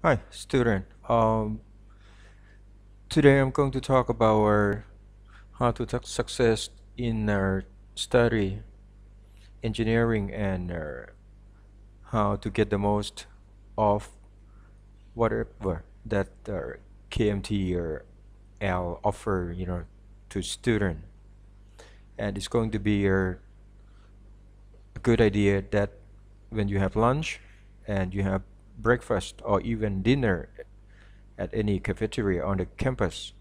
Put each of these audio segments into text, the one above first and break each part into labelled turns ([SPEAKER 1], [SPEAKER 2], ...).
[SPEAKER 1] Hi, student. Today I'm going to talk about how to success in study engineering and how to get the most of whatever that KMTL offer, to student. And it's going to be a good idea that when you have lunch and you have breakfast or even dinner at any cafeteria on the campus,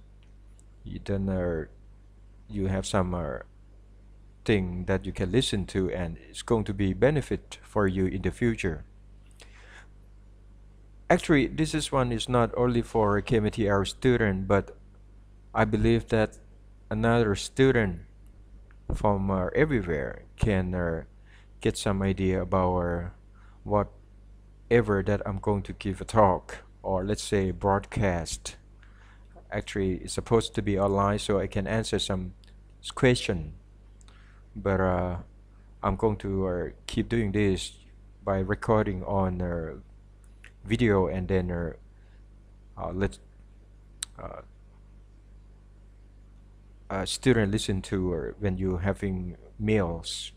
[SPEAKER 1] you then you have some thing that you can listen to and it's going to be benefit for you in the future. Actually, one is not only for a KMITL student, but I believe that another student from everywhere can get some idea about whatever that I'm going to give a talk or let's say broadcast. Actually, it's supposed to be online so I can answer some question, but I'm going to keep doing this by recording on video and then let uh, student listen to when you having meals.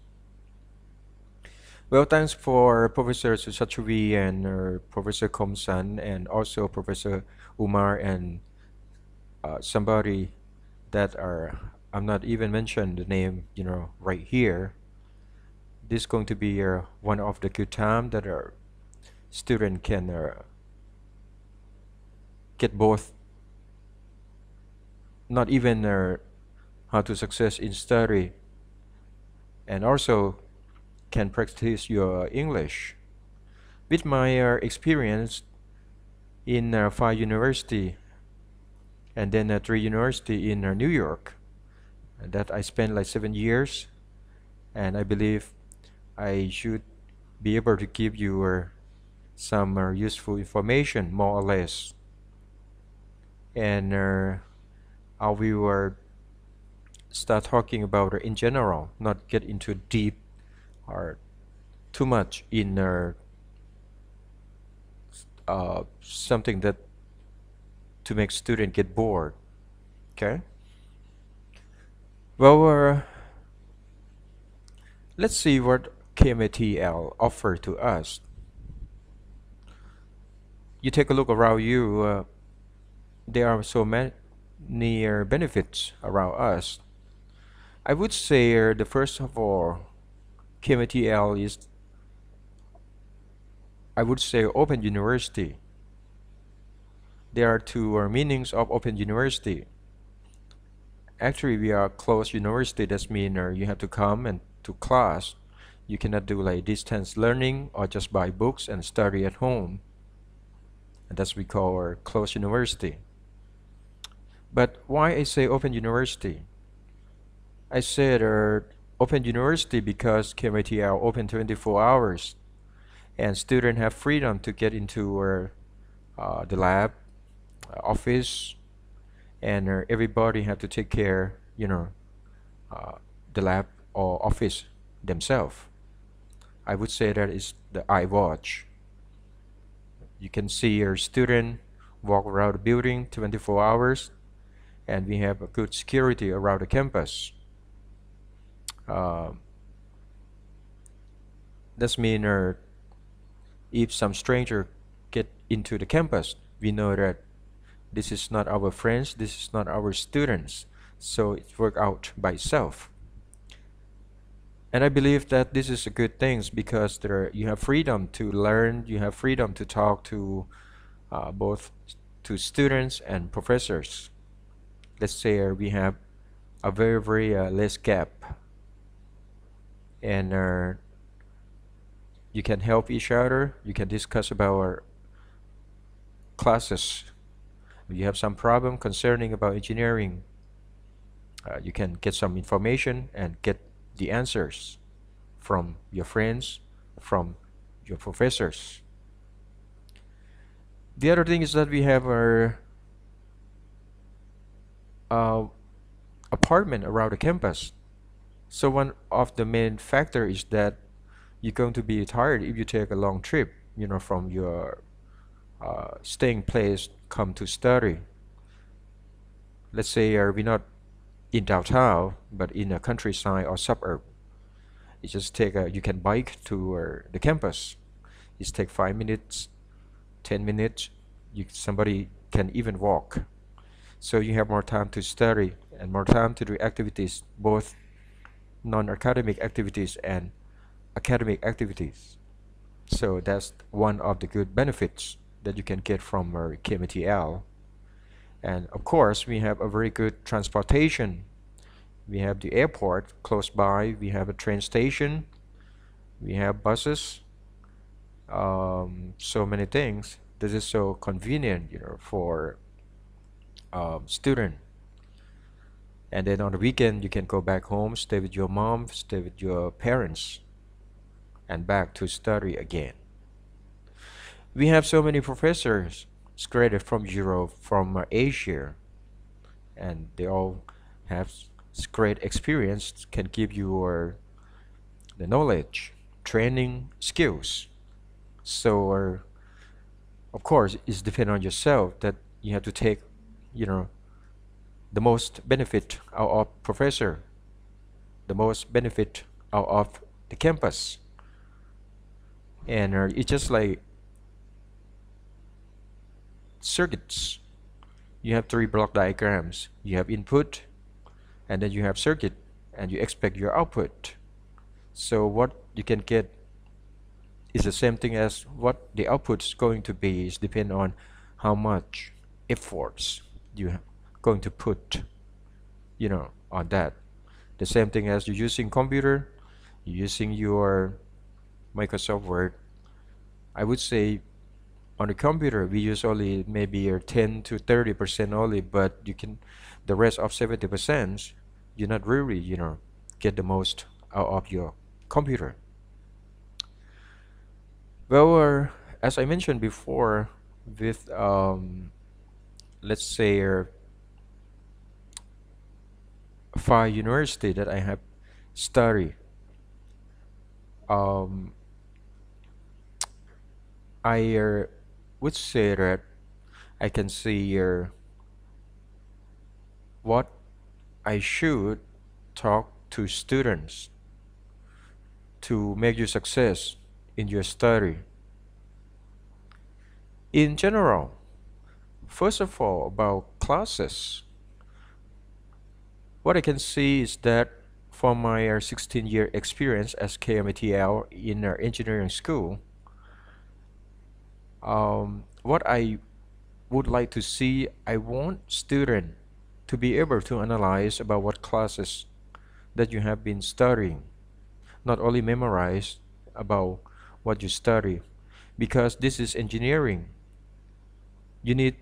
[SPEAKER 1] Well, thanks for Professor Susachavi and Professor Komsan and also Professor Umar and somebody that are I'm not even mention the name right here. This is going to be one of the good time that our student can get both not even how to success in study and also can practice your English. With my experience in 5 university and then 3 university in New York, that I spent like 7 years, and I believe I should be able to give you some useful information, more or less. And I will start talking about in general, not get into deep or too much in something that to make student get bored. Okay. Well, let's see what KMITL offer to us. You take a look around you. There are so many benefits around us. I would say the first of all, KMITL is, I would say, open university. There are two meanings of open university. Actually, we are closed university. That means you have to come and to class. You cannot do like distance learning or just buy books and study at home. And that's we call our closed university. But why I say open university? I said open university because KMITL open 24 hours and students have freedom to get into the lab, office, and everybody have to take care, uh, the lab or office themselves. I would say that is the eye watch. You can see your student walk around the building 24 hours, and we have a good security around the campus. Uh, that's mean if some stranger get into the campus, we know that this is not our friends, this is not our students, so it work out by itself. And I believe that this is a good thing because you have freedom to learn, you have freedom to talk to both to students and professors. Let's say we have a very less gap, and you can help each other. You can discuss about our classes. If you have some problem concerning about engineering, you can get some information and get the answers from your friends, from your professors. The other thing is that we have our uh, apartment around the campus. So one of the main factor is that you're going to be tired if you take a long trip, from your staying place come to study. Let's say we're not in downtown, but in a countryside or suburb. You just take you can bike to the campus. It take 5 minutes, 10 minutes. Somebody can even walk. So you have more time to study and more time to do activities, both non-academic activities and academic activities. So that's one of the good benefits that you can get from KMITL. And of course, we have a very good transportation. We have the airport close by. We have a train station. We have buses. So many things. This is so convenient, for student. And then on the weekend, you can go back home, stay with your mom, stay with your parents, and back to study again. We have so many professors graduated from Europe, from Asia, and they all have great experience, can give you the knowledge, training, skills. So, of course, it's depend on yourself that you have to take, the most benefit out of professor, the most benefit out of the campus. And it's just like circuits. You have 3 block diagrams. You have input, and then you have circuit, and you expect your output. So what you can get is the same thing as what the output is going to be. Is depend on how much efforts you going to put, on that. The same thing as you're using computer, you're using your Microsoft Word. I would say on the computer we use only maybe 10 to 30% only, but the rest of 70% you're not really, get the most out of your computer. Well, as I mentioned before, with let's say 5 university that I have studied, I would say that I can see what I should talk to students to make you success in your study. In general, first of all, about classes, what I can see is that from my 16-year experience as KMITL in our engineering school, what I would like to see, I want students to be able to analyze about what classes that you have been studying, not only memorize about what you study, because this is engineering. You need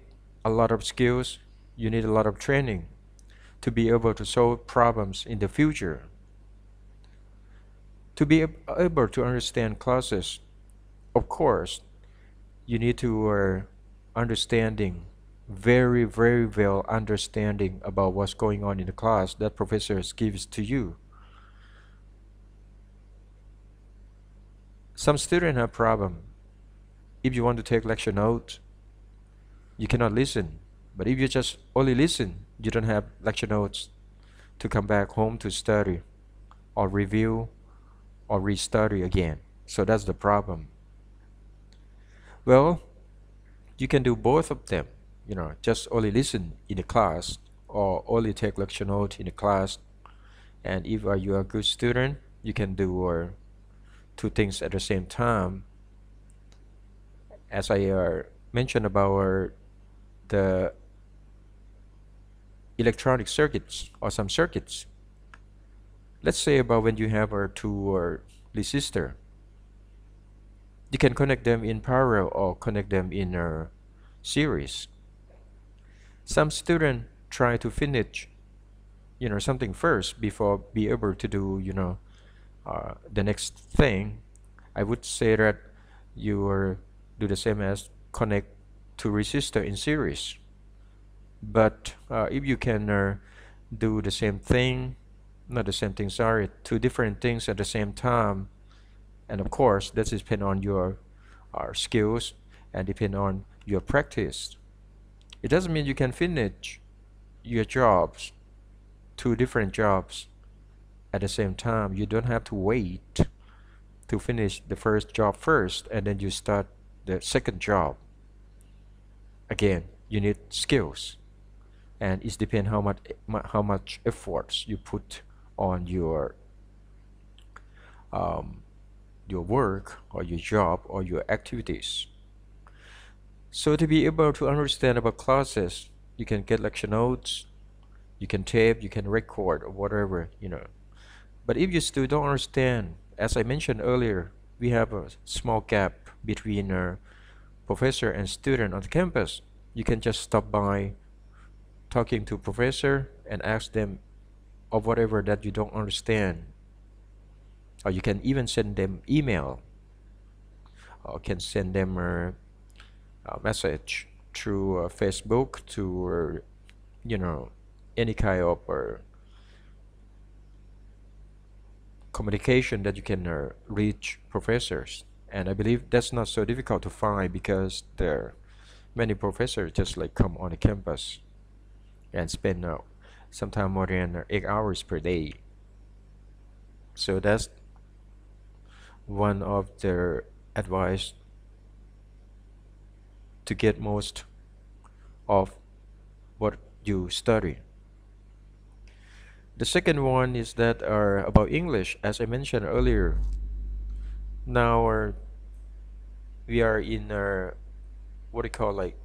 [SPEAKER 1] a lot of skills, you need a lot of training to be able to solve problems in the future. To be able to understand classes, of course, you need to understanding, very, very well understanding about what's going on in the class that professors gives to you. Some students have problem. If you want to take lecture notes, you cannot listen. But if you just only listen, you don't have lecture notes to come back home to study or review or restudy again. So that's the problem. Well, you can do both of them, just only listen in the class or only take lecture note in the class. And if you are a good student, you can do 2 things at the same time. As I mentioned about the electronic circuits or some circuits. Let's say about when you have 2 resistor, you can connect them in parallel or connect them in a series. Some students try to finish, something first before be able to do, the next thing. I would say that you do the same as connect 2 resistor in series. But if you can do the same thing, not the same thing, sorry, 2 different things at the same time, and of course that depends on your skills and depend on your practice. It doesn't mean you can finish your jobs, two different jobs at the same time. You don't have to wait to finish the first job first and then you start the second job. Again, you need skills, and it depends how much efforts you put on um, your work or your job or your activities. So to be able to understand about classes, you can get lecture notes, you can tape, you can record or whatever, But if you still don't understand, as I mentioned earlier, we have a small gap between professor and student on the campus. You can just stop by talking to professor and ask them of whatever that you don't understand. Or you can even send them email, or can send them a message through Facebook to any kind of communication that you can reach professors. And I believe that's not so difficult to find because there are many professors just like come on the campus and spend sometimes more than 8 hours per day. So that's one of their advice to get most of what you study. The second one is that about English, as I mentioned earlier. Now we are in what do you call like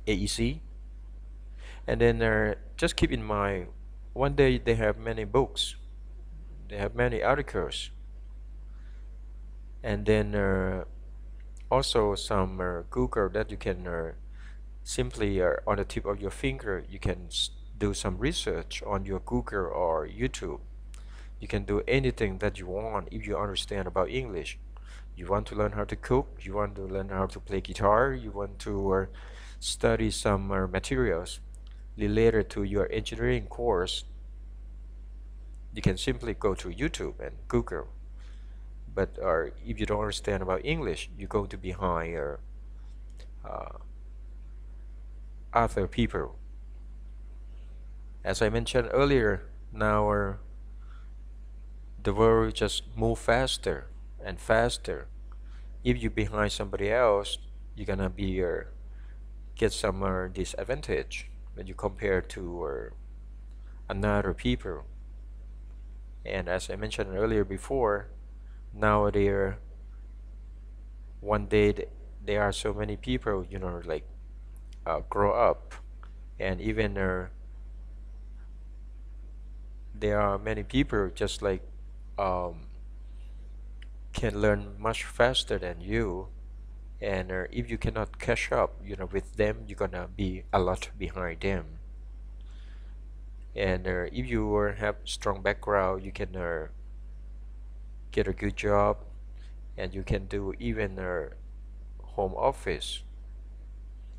[SPEAKER 1] AEC, and then just keep in mind, one day they have many books, they have many articles, and then also some Google that you can simply on the tip of your finger you can do some research on your Google or YouTube. You can do anything that you want if you understand about English. You want to learn how to cook, you want to learn how to play guitar, you want to study some materials related to your engineering course, you can simply go to YouTube and Google. But if you don't understand about English, you're going to be behind other people. As I mentioned earlier, now the world just move faster and faster. If you're behind somebody else, you're gonna be get some disadvantage when you compare to another people. And as I mentioned earlier before, now one day there are so many people, like grow up, and even there are many people just like can learn much faster than you, and if you cannot catch up with them, you're gonna be a lot behind them. And if you have strong background, you can get a good job, and you can do even home office.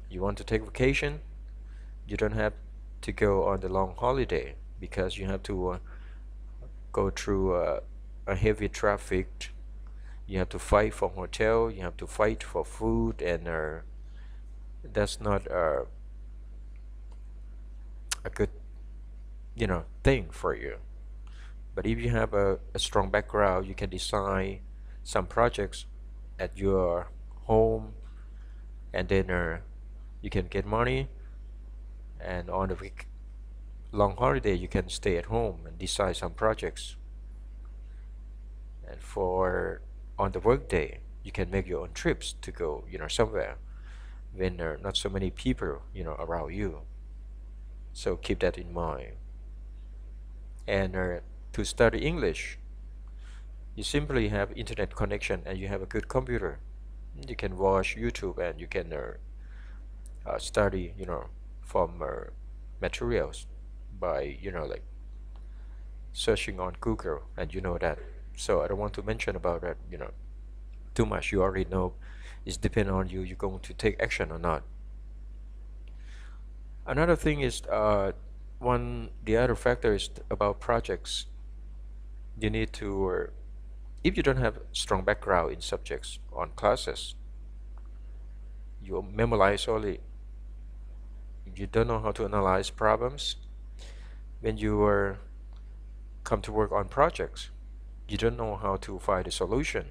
[SPEAKER 1] You want to take vacation, you don't have to go on the long holiday because you have to go through a heavy traffic. You have to fight for hotel, you have to fight for food, and that's not a good thing for you. But if you have a strong background, you can design some projects at your home, and then you can get money, and on the long holiday you can stay at home and design some projects. And for on the work day, you can make your own trips to go somewhere when there are not so many people around you. So keep that in mind. And to study English, you simply have internet connection and you have a good computer. You can watch YouTube and you can study from materials by like searching on Google, and that. So I don't want to mention about that too much. You already know. It's depend on you, you're going to take action or not. Another thing is the other factor is about projects. You need to if you don't have strong background in subjects on classes, you memorize only. You don't know how to analyze problems. When you come to work on projects, you don't know how to find a solution.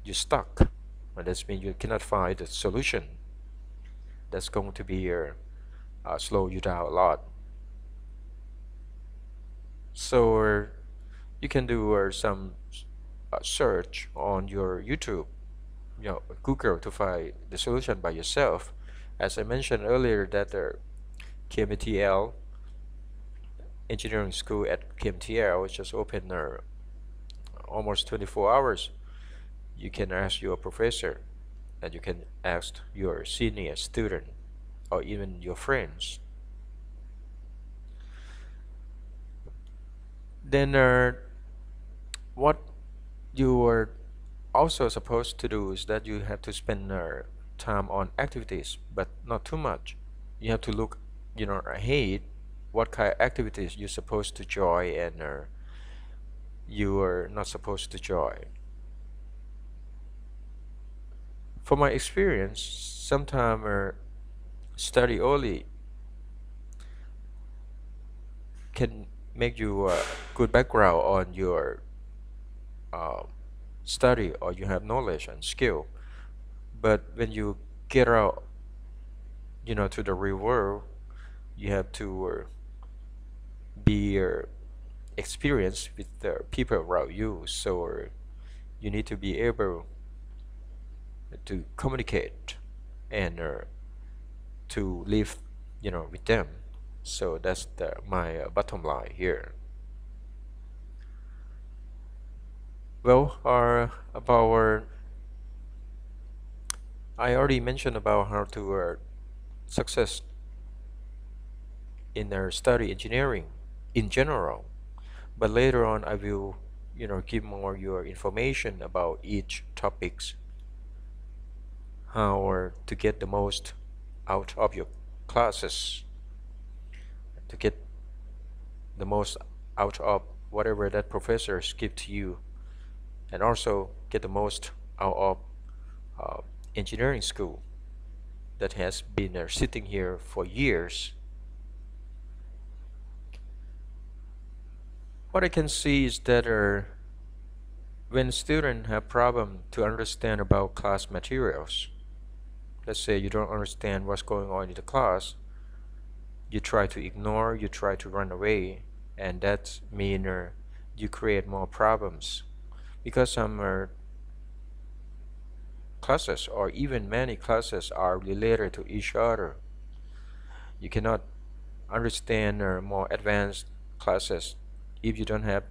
[SPEAKER 1] You're stuck. And that means you cannot find a solution. That's going to be slow you down a lot. So you can do some search on your YouTube, Google, to find the solution by yourself. As I mentioned earlier, that KMITL Engineering School at KMITL is just open almost 24 hours. You can ask your professor, and you can ask your senior student, or even your friends. Then what you are also supposed to do is that you have to spend time on activities, but not too much. You have to look, ahead what kind of activities you're supposed to join and you are not supposed to join. For my experience, sometimes study only can make you a good background on your uh, study, or you have knowledge and skill. But when you get out, to the real world, you have to be experienced with the people around you. So you need to be able to communicate and to live, with them. So that's my bottom line here. Well, about I already mentioned about how to success in study engineering in general, but later on I will, give more your information about each topics, how to get the most out of your classes, to get the most out of whatever that professors give to you, and also get the most out of engineering school that has been sitting here for years. What I can see is that when students have problem to understand about class materials, let's say you don't understand what's going on in the class, you try to ignore, you try to run away, and that means you create more problems, because some classes, or even many classes, are related to each other. You cannot understand more advanced classes if you don't have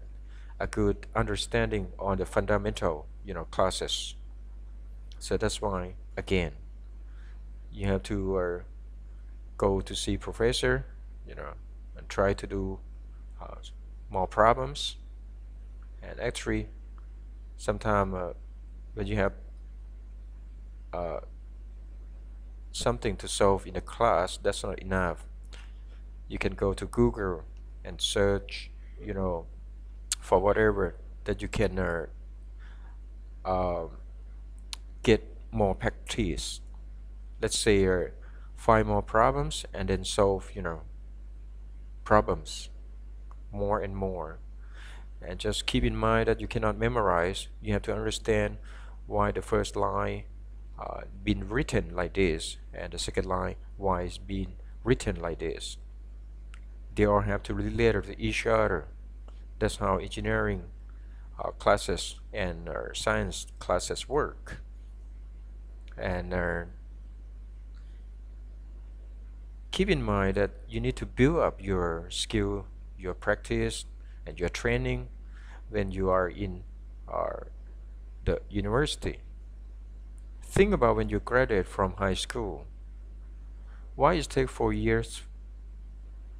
[SPEAKER 1] a good understanding on the fundamental classes. So that's why, again, you have to go to see professor, and try to do uh, more problems. And actually, sometimes when you have uh, something to solve in the class, that's not enough. You can go to Google and search, for whatever that you can uh, get more practice. Let's say find more problems and then solve, problems more and more. And just keep in mind that you cannot memorize. You have to understand why the first line been written like this, and the second line why it's been written like this. They all have to relate to each other. That's how engineering classes and science classes work. And keep in mind that you need to build up your skill, your practice, and your training when you are in the university. Think about when you graduate from high school. Why it take 4 years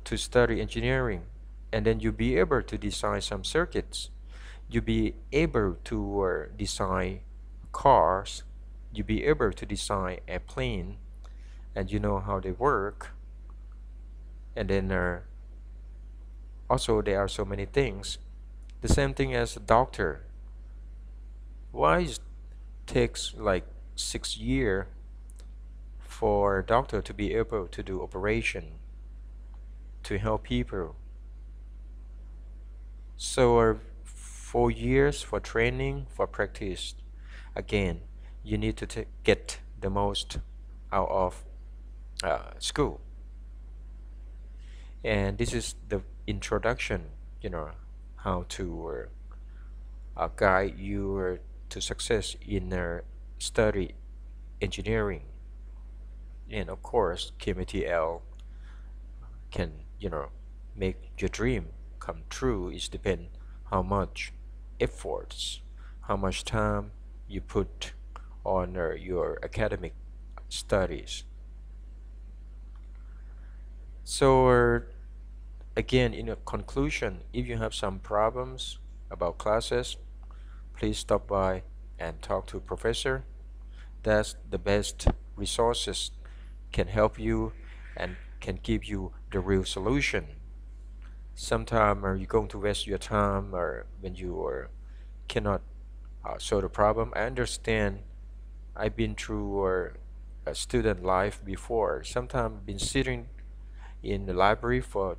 [SPEAKER 1] to study engineering, and then you be able to design some circuits? You be able to design cars. You be able to design a plane, and you know how they work. And then also there are so many things. The same thing as a doctor. Why it takes like 6 years for a doctor to be able to do operation to help people. So 4 years for training, for practice. Again, you need to get the most out of school. And this is the introduction, how to guide you to success in study engineering. And of course, KMITL can, make your dream come true. It depends how much efforts, how much time you put on your academic studies. So again, in a conclusion, if you have some problems about classes, please stop by and talk to a professor. That's the best resources can help you and can give you the real solution. Sometimes you're going to waste your time or when you cannot solve the problem. I understand. I've been through a student life before. Sometimes been sitting in the library for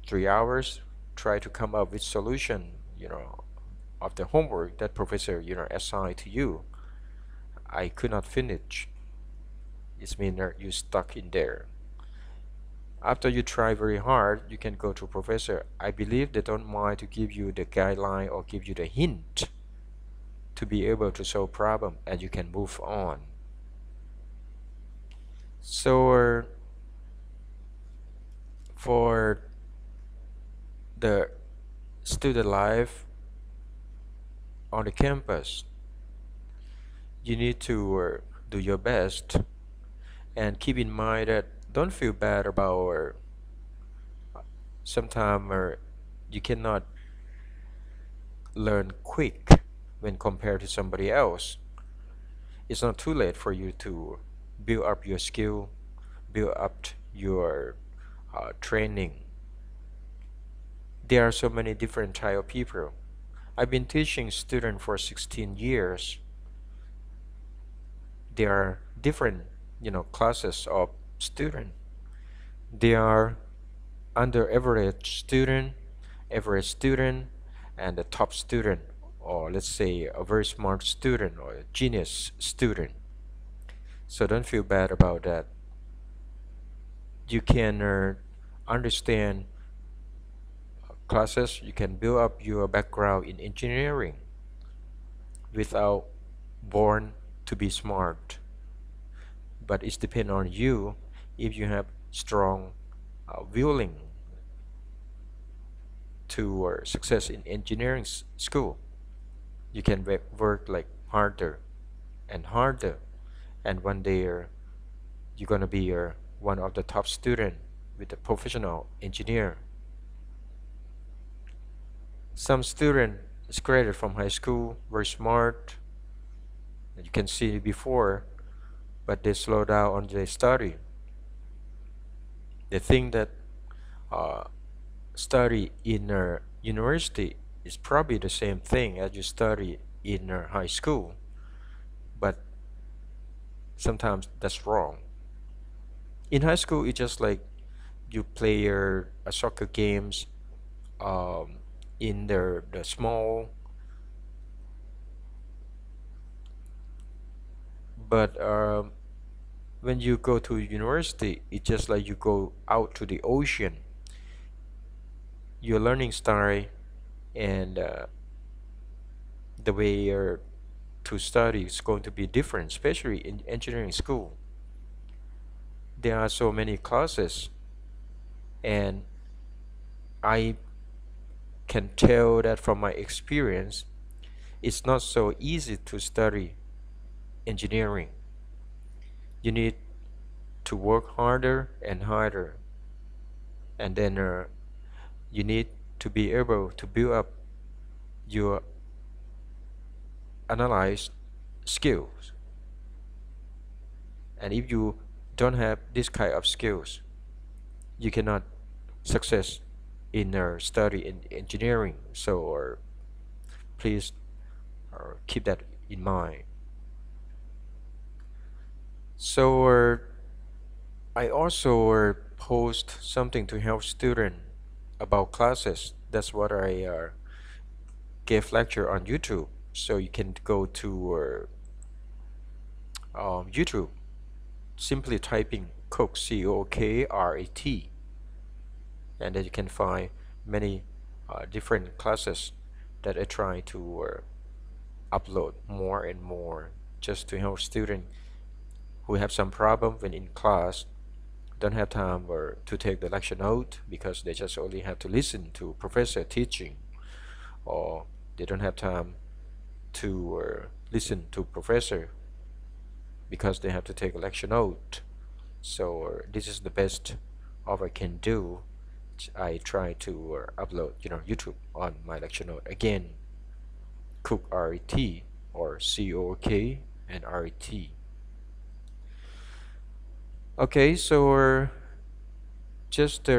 [SPEAKER 1] 3 hours, try to come up with solution, of the homework that professor, assigned to you. I could not finish. It means that you stuck in there. After you try very hard, you can go to professor. I believe they don't mind to give you the guideline or give you the hint to be able to solve problem and you can move on. So for the student life on the campus, you need to do your best and keep in mind that don't feel bad about sometimes you cannot learn quick when compared to somebody else. It's not too late for you to build up your skill, build up your training. There are so many different type of people. I've been teaching students for 16 years. There are different, classes of student. There are under average student, and the top student, or let's say a very smart student or a genius student. So don't feel bad about that. You can understand classes, you can build up your background in engineering without born to be smart. But it depends on you if you have strong willing to success in engineering school. You can work like harder and harder, and one day you're gonna be one of the top student with a professional engineer. Some student is graduated from high school, very smart, and you can see before, but they slow down on their study. They think that study in a university is probably the same thing as you study in high school, but sometimes that's wrong. In high school, it's just like you play your soccer games in the small, but when you go to university, it's just like you go out to the ocean. Your learning style and the way to study is going to be different, especially in engineering school. There are so many classes, and I can tell that from my experience, it's not so easy to study engineering. You need to work harder and harder, and then you need to be able to build up your analyze skills. And if you don't have this kind of skills, you cannot success in study in engineering. So please keep that in mind. So I also post something to help students about classes. That's what I give lecture on YouTube. So you can go to YouTube, simply typing Cook, COOKRAT, and then you can find many different classes that I try to upload more and more, just to help students who have some problem when in class, don't have time or to take the lecture note because they just only have to listen to professor teaching, or they don't have time to listen to professor because they have to take a lecture note. So this is the best of I can do. I try to upload YouTube on my lecture note. Again, Cook RET, or COOK and RET. Okay, so just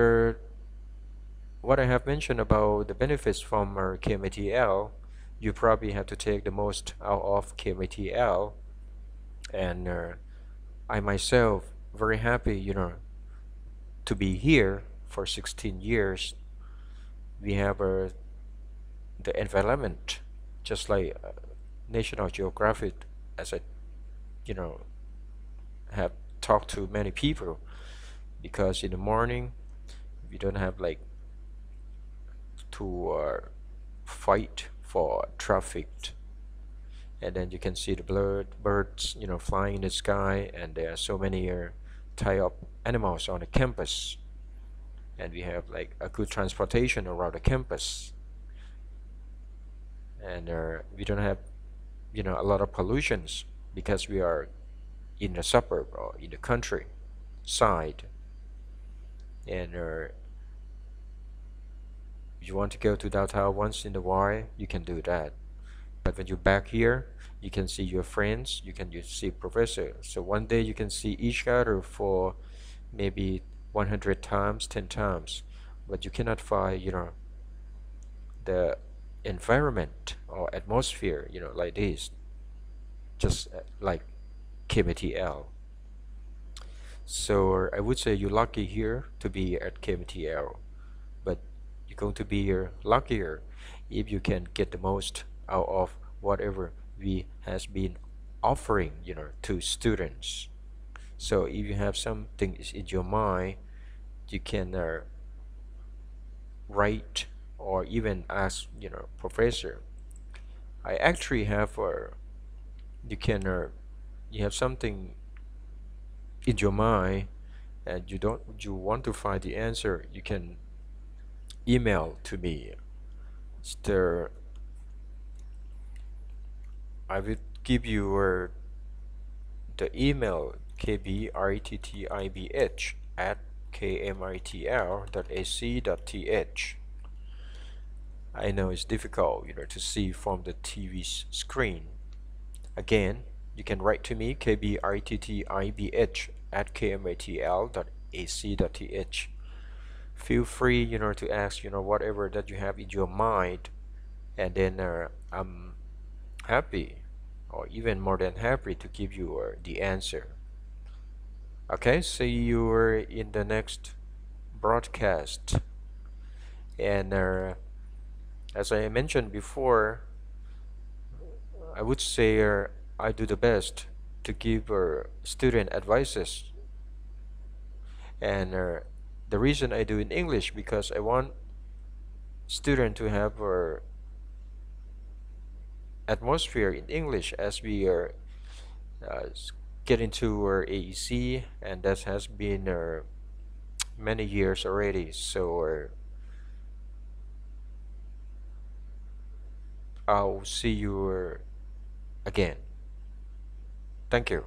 [SPEAKER 1] what I have mentioned about the benefits from KMITL, you probably have to take the most out of KMITL, and I myself very happy, to be here for 16 years. We have the environment, just like National Geographic, as I, you know, have talked to many people, because in the morning we don't have like to fight for traffic, and then you can see the birds flying in the sky, and there are so many type of animals on the campus, and we have like a good transportation around the campus, and we don't have a lot of pollutions because we are in the suburb or in the country side, and if you want to go to downtown once in a while, you can do that. But when you're back here, you can see your friends, you can see professor. So one day you can see each other for maybe 100 times, 10 times, but you cannot find, the environment or atmosphere, like this, just like KMTL. So I would say you're lucky here to be at KMTL, but you're going to be luckier if you can get the most out of whatever we has been offering, to students. So if you have something is in your mind, you can write or even ask, professor. I actually have you can you have something in your mind and you want to find the answer, you can email to me. The I will give you the email kbrittibh@kmitl.ac.th. I know it's difficult, to see from the TV screen. Again, you can write to me kbrittibh@kmitl.ac.th. Feel free, to ask, whatever that you have in your mind, and then I'm happy, or even more than happy, to give you the answer. Okay, see you in the next broadcast. And as I mentioned before, I would say I do the best to give student advices, and the reason I do in English because I want student to have atmosphere in English as we are uh, get into our AEC, and that has been many years already. So I'll see you again. Thank you.